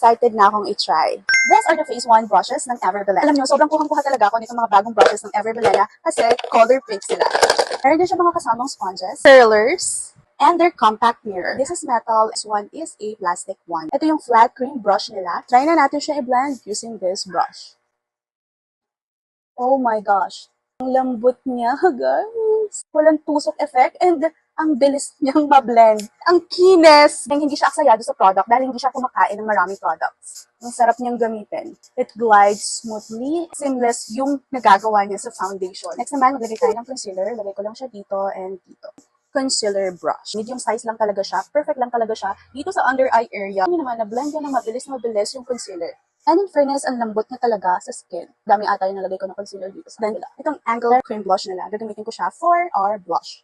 excited na akong i-try. These are the phase 1 brushes ng Everbelena. Alam nyo, sobrang kuhang-kuha talaga ako nitong mga bagong brushes ng Everbelena kasi color pink sila. Meron din siya mga kasamang sponges, curlers, and their compact mirror. This is metal. This one is a plastic one. Ito yung flat cream brush nila. Try na natin siya i-blend using this brush. Oh my gosh. Ang lambot niya, guys. Walang tusok effect and ang bilis niyang ma-blend. Ang kinis! Hindi siya aksayado sa product dahil hindi siya kumakain ng maraming products. Ang sarap niyang gamitin. It glides smoothly. Seamless yung nagagawa niya sa foundation. Next naman, maglagay tayo ng concealer. Lagay ko lang siya dito and dito. Concealer brush. Medium size lang talaga siya. Perfect lang talaga siya. Dito sa under eye area. Hindi naman, na-blend niya ng mabilis yung concealer. And in fairness, ang lambot niya talaga sa skin. Dami ata yung nalagay ko ng concealer dito. Then, itong Angular Cream Blush nila, gagamitin ko siya for our blush.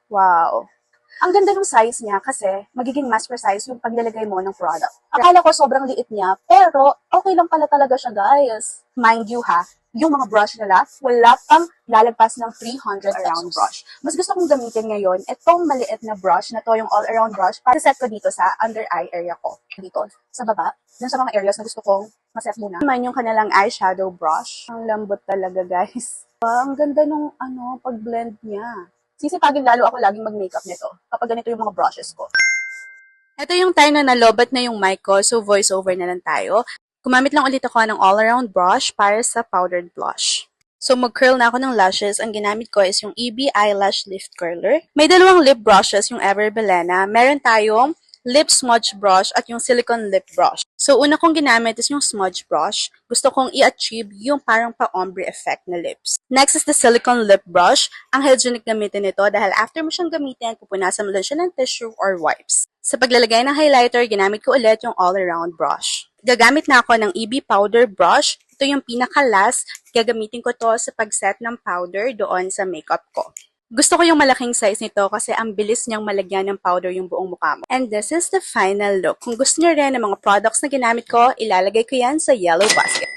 Wow. Ang ganda ng size niya kasi magiging mass size yung paglalagay mo ng product. Akala ko sobrang liit niya, pero okay lang pala talaga siya, guys. Mind you ha, yung mga brush nila, wala pang lalagpas ng 300 around brush. Mas gusto kong gamitin ngayon itong maliit na brush na to, yung all-around brush, para set ko dito sa under eye area ko. Dito, sa baba, dun sa mga areas na gusto kong maset muna. Naman yung kanilang eyeshadow brush. Ang lambot talaga, guys. Ang ganda nung pag-blend niya. Sisipagin lalo ako laging mag-makeup nito kapag ganito yung mga brushes ko. Ito yung time na nalobat na yung mic ko, so voiceover na lang tayo. Gumamit lang ulit ako ng all-around brush para sa powdered blush. So mag-curl na ako ng lashes. Ang ginamit ko is yung EB Eyelash Lift Curler. May dalawang lip brushes yung Everbelena. Meron tayong lip smudge brush at yung silicone lip brush. So, una kong ginamit is yung smudge brush. Gusto kong i-achieve yung parang pa-ombre effect na lips. Next is the silicone lip brush. Ang hygienic gamitin nito dahil after mo siyang gamitin, pupunasan mo lang siya ng tissue or wipes. Sa paglalagay ng highlighter, ginamit ko ulit yung all-around brush. Gagamit na ako ng EB powder brush. Ito yung pinaka-last. Gagamitin ko to sa pag-set ng powder doon sa makeup ko. Gusto ko yung malaking size nito kasi ang bilis niyang malagyan ng powder yung buong mukha mo. And this is the final look. Kung gusto niyo rin ng mga products na ginamit ko, ilalagay ko yan sa yellow basket.